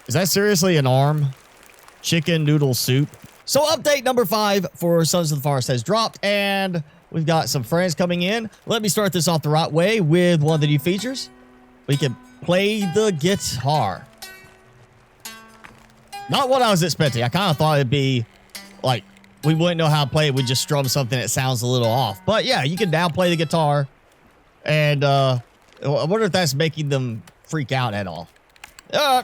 Is that seriously an arm? Chicken noodle soup. So update number 5 for Sons of the Forest has dropped, and we've got some friends coming in. Let me start this off the right way with one of the new features. We can play the guitar. Not what I was expecting. I kind of thought it'd be like we wouldn't know how to play it. We'd just strum something that sounds a little off. But yeah, you can now play the guitar. And I wonder if that's making them freak out at all.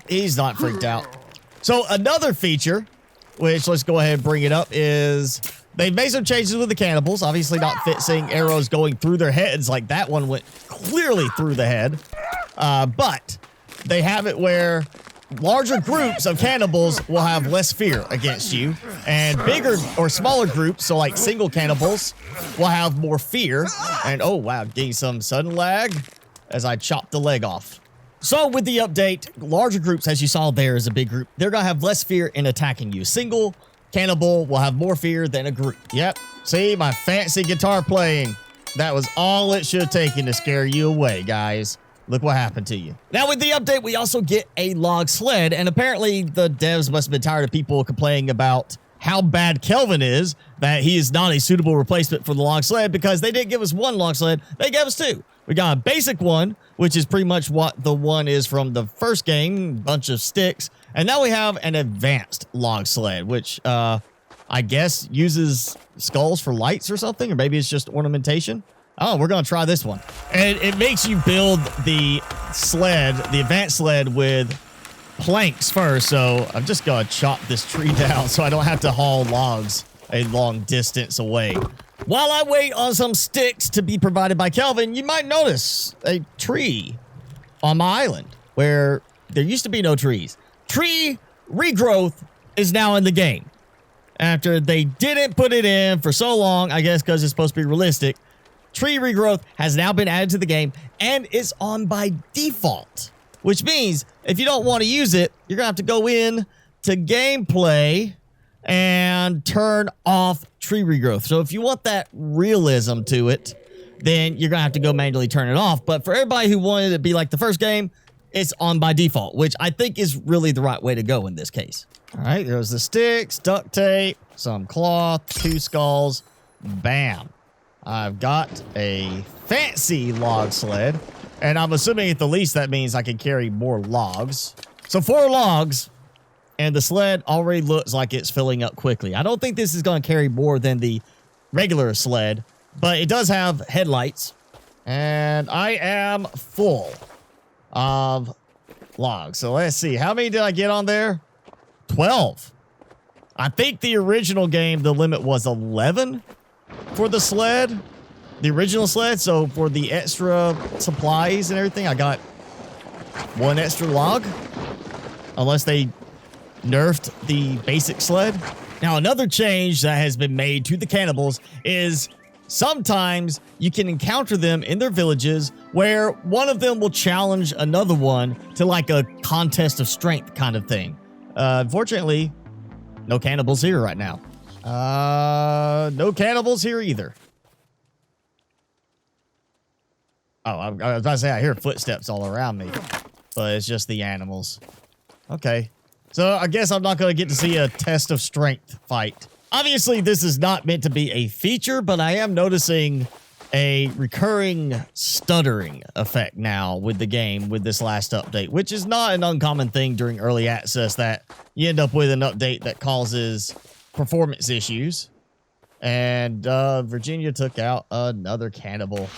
He's not freaked out. So another feature, which let's go ahead and bring it up, is they've made some changes with the cannibals. Obviously not fixing arrows going through their heads like that one went clearly through the head. But they have it where larger groups of cannibals will have less fear against you, and bigger or smaller groups, so like single cannibals, will have more fear. And oh wow, getting some sudden lag as I chop the leg off. So with the update, larger groups, as you saw there is a big group, they're gonna have less fear in attacking you. Single cannibal will have more fear than a group. Yep, see my fancy guitar playing. That was all it should have taken to scare you away, guys. Look what happened to you. Now, with the update, we also get a log sled, and apparently the devs must have been tired of people complaining about how bad Kelvin is, that he is not a suitable replacement for the log sled, because they didn't give us one log sled, they gave us 2. We got a basic one, which is pretty much what the one is from the first game, bunch of sticks, and now we have an advanced log sled, which I guess uses skulls for lights or something, or maybe it's just ornamentation. Oh, we're going to try this one. And it makes you build the sled, the advanced sled, with planks first. So I'm just going to chop this tree down so I don't have to haul logs a long distance away. While I wait on some sticks to be provided by Kelvin, you might notice a tree on my island where there used to be no trees. Tree regrowth is now in the game. After they didn't put it in for so long, I guess because it's supposed to be realistic, tree regrowth has now been added to the game, and it's on by default, which means if you don't want to use it, you're going to have to go in to gameplay and turn off tree regrowth. So if you want that realism to it, then you're going to have to go manually turn it off. But for everybody who wanted it to be like the first game, it's on by default, which I think is really the right way to go in this case. All right, there's the sticks, duct tape, some cloth, 2 skulls, bam. I've got a fancy log sled, and I'm assuming at the least that means I can carry more logs. So 4 logs, and the sled already looks like it's filling up quickly. I don't think this is going to carry more than the regular sled, but it does have headlights, and I am full of logs. So let's see, how many did I get on there? 12. I think the original game, the limit was 11. For the sled, the original sled, so for the extra supplies and everything, I got 1 extra log. Unless they nerfed the basic sled. Now, another change that has been made to the cannibals is sometimes you can encounter them in their villages where one of them will challenge another one to like a contest of strength kind of thing. Unfortunately, no cannibals here right now. No cannibals here either. Oh, I was about to say I hear footsteps all around me, but it's just the animals. Okay. So I guess I'm not going to get to see a test of strength fight. Obviously, this is not meant to be a feature, but I am noticing a recurring stuttering effect now with the game with this last update, which is not an uncommon thing during early access, that you end up with an update that causes performance issues. And Virginia took out another cannibal.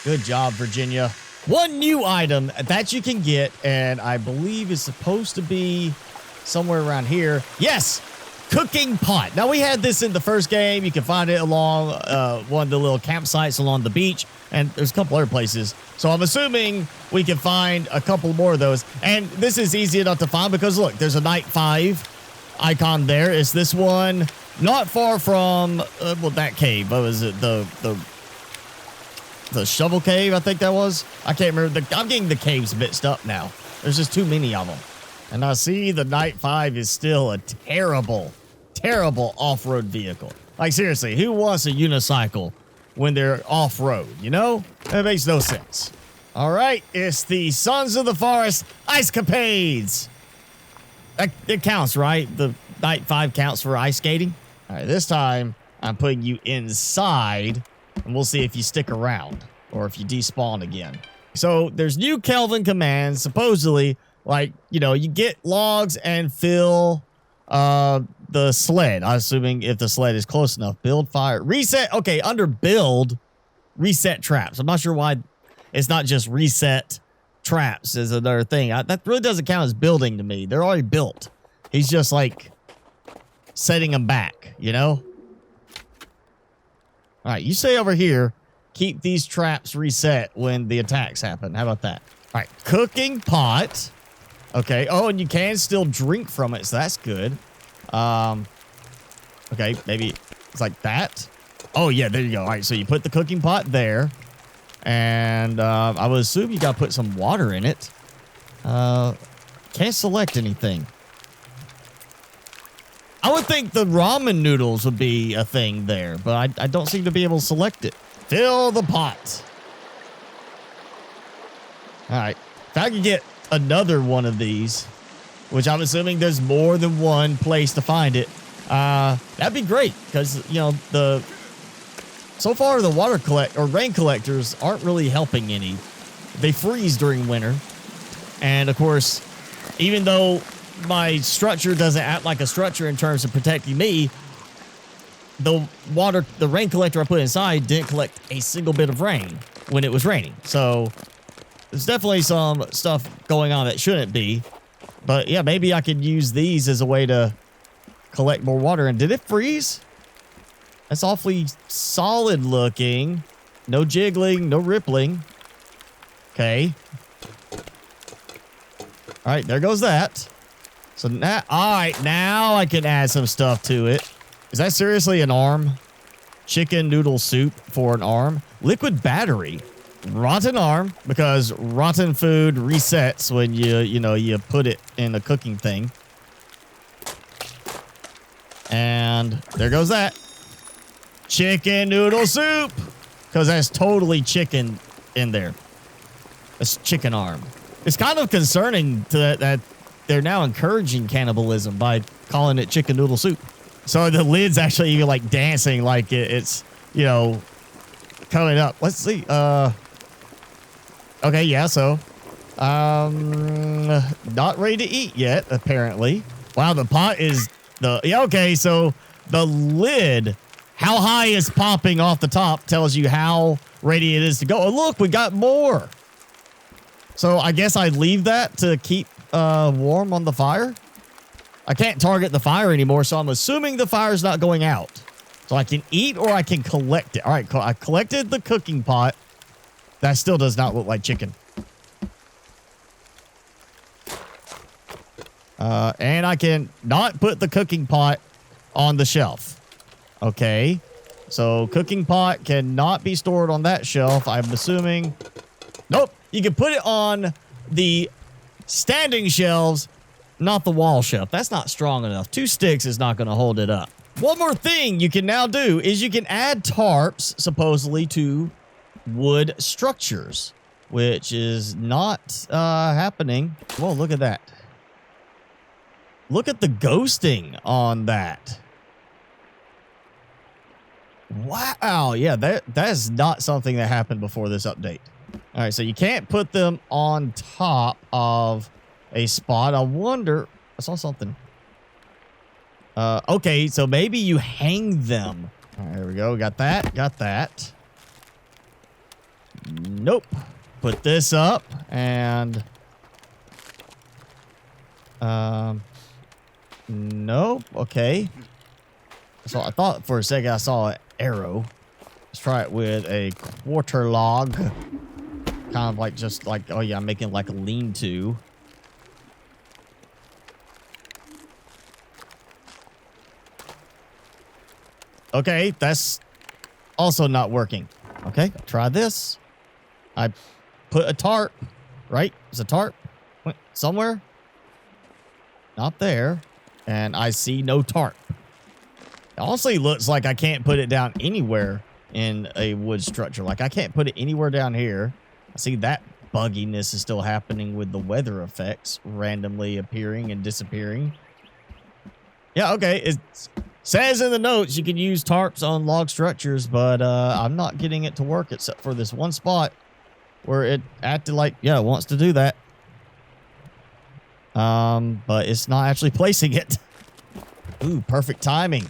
Good job, Virginia. One new item that you can get, and I believe is supposed to be somewhere around here. Yes, cooking pot. Now, we had this in the first game. You can find it along one of the little campsites along the beach, and there's a couple other places. So I'm assuming we can find a couple more of those. And this is easy enough to find because, look, there's a night 5 icon there. Is this one not far from well, that cave? What was it? The shovel cave, I think that was. I can't remember. I'm getting the caves mixed up now. There's just too many of them. And I see the night 5 is still a terrible, terrible off-road vehicle. Like, seriously, who wants a unicycle when they're off-road, you know? That makes no sense. All right, it's the Sons of the Forest Ice Capades. It counts, right? The night 5 counts for ice skating. All right, this time I'm putting you inside, and we'll see if you stick around or if you despawn again. So there's new Kelvin commands, supposedly, like, you know, you get logs and fill the sled. I'm assuming if the sled is close enough. Build fire. Reset. Okay, under build, reset traps. I'm not sure why it's not just reset traps is another thing. That really doesn't count as building to me. They're already built. He's just like setting them back, you know? All right, you stay over here. Keep these traps reset when the attacks happen. How about that? All right, cooking pot. Okay. Oh, and you can still drink from it, so that's good. Okay, maybe it's like that. Oh, yeah, there you go. All right, so you put the cooking pot there. And I would assume you got to put some water in it. Can't select anything. I would think the ramen noodles would be a thing there, but I don't seem to be able to select it. Fill the pot. All right. If I could get another one of these, which I'm assuming there's more than one place to find it, that'd be great because, you know, so far the rain collectors aren't really helping any. They freeze during winter. And of course, even though my structure doesn't act like a structure in terms of protecting me, the rain collector I put inside didn't collect a single bit of rain when it was raining. So there's definitely some stuff going on that shouldn't be. But yeah, maybe I could use these as a way to collect more water. And did it freeze? That's awfully solid looking. No jiggling, no rippling. Okay. All right, there goes that. So now, all right, now I can add some stuff to it. Is that seriously an arm? Chicken noodle soup for an arm. Liquid battery. Rotten arm, because rotten food resets when you put it in a cooking thing. And there goes that. Chicken noodle soup. Because that's totally chicken in there. It's chicken arm. It's kind of concerning that they're now encouraging cannibalism by calling it chicken noodle soup. So the lid's actually even like dancing like it's, you know, coming up. Let's see. Okay, yeah, so not ready to eat yet, apparently. Wow, the pot is okay, so the lid, how high is popping off the top tells you how ready it is to go. Oh, look, we got more. So I guess I'd leave that to keep warm on the fire. I can't target the fire anymore, so I'm assuming the fire's not going out. So I can eat or I can collect it. All right, I collected the cooking pot. That still does not look like chicken. And I can not put the cooking pot on the shelf. Okay. So cooking pot cannot be stored on that shelf. I'm assuming. Nope. You can put it on the standing shelves, not the wall shelf. That's not strong enough. 2 sticks is not going to hold it up. One more thing you can now do is you can add tarps, supposedly, to wood structures, which is not happening. Whoa, look at that. Look at the ghosting on that. Wow. Yeah, that is not something that happened before this update. All right, so you can't put them on top of a spot. I wonder. I saw something. Okay, so maybe you hang them. All right, there we go. Got that. Got that. Nope. Put this up and nope. Okay. So I thought for a second I saw an arrow. Let's try it with a quarter log. Kind of like just like, oh yeah, I'm making like a lean-to. Okay, that's also not working. Okay, try this. I put a tarp, right? There's a tarp somewhere. Not there. And I see no tarp. It honestly looks like I can't put it down anywhere in a wood structure. Like I can't put it anywhere down here. I see that bugginess is still happening with the weather effects randomly appearing and disappearing. Yeah, okay. It says in the notes you can use tarps on log structures, but I'm not getting it to work except for this one spot where it acted like, yeah, it wants to do that. But it's not actually placing it. Ooh, perfect timing.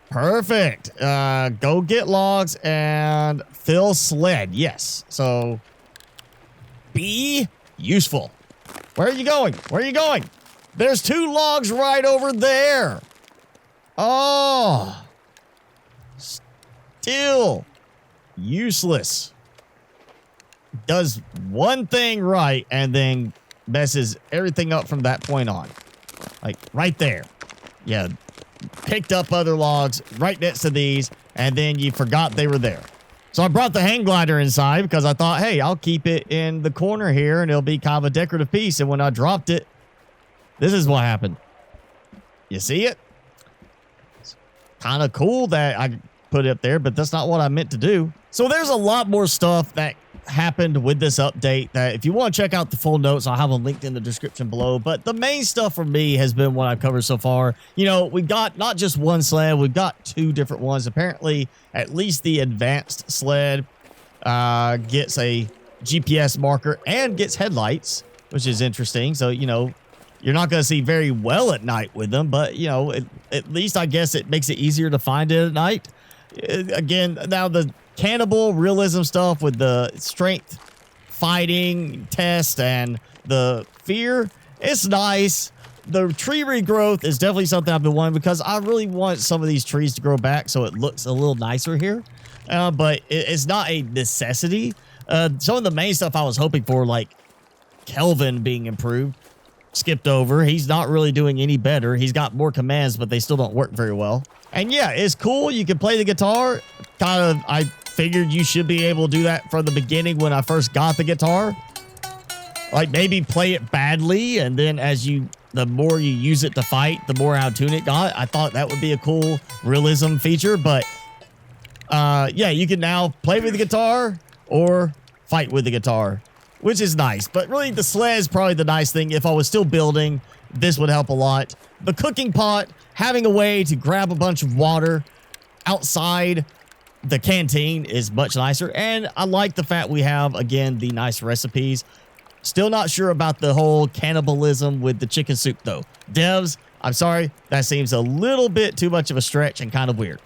Perfect. Go get logs and fill sled. Yes. So be useful. Where are you going? Where are you going? There's 2 logs right over there. Oh. Still useless. Does one thing right and then messes everything up from that point on. Like right there. Yeah. Picked up other logs right next to these, and then you forgot they were there. So I brought the hang glider inside because I thought, hey, I'll keep it in the corner here and it'll be kind of a decorative piece. And when I dropped it, this is what happened. You see it? It's kind of cool that I put it up there, but that's not what I meant to do. So there's a lot more stuff that happened with this update that if you want to check out the full notes, I'll have them linked in the description below. But the main stuff for me has been what I've covered so far. You know, we got not just one sled, we've got 2 different ones. Apparently, at least the advanced sled gets a GPS marker and gets headlights, which is interesting. So, you know, you're not going to see very well at night with them, but, you know, at least I guess it makes it easier to find it at night. Again, now the Cannibal realism stuff with the strength fighting test and the fear, it's nice. The tree regrowth is definitely something I've been wanting because I really want some of these trees to grow back so it looks a little nicer here. But it's not a necessity. Some of the main stuff I was hoping for, like Kelvin being improved, skipped over. He's not really doing any better. He's got more commands, but they still don't work very well. And yeah, it's cool. You can play the guitar. I figured you should be able to do that from the beginning when I first got the guitar. Like maybe play it badly, and then the more you use it to fight, the more out of tune it got. I thought that would be a cool realism feature, but yeah, you can now play with the guitar or fight with the guitar, which is nice. But really, the sled is probably the nice thing. If I was still building, this would help a lot. The cooking pot, having a way to grab a bunch of water outside the canteen is much nicer. And I like the fact we have, again, the nice recipes. Still not sure about the whole cannibalism with the chicken soup, though. Devs, I'm sorry. That seems a little bit too much of a stretch and kind of weird.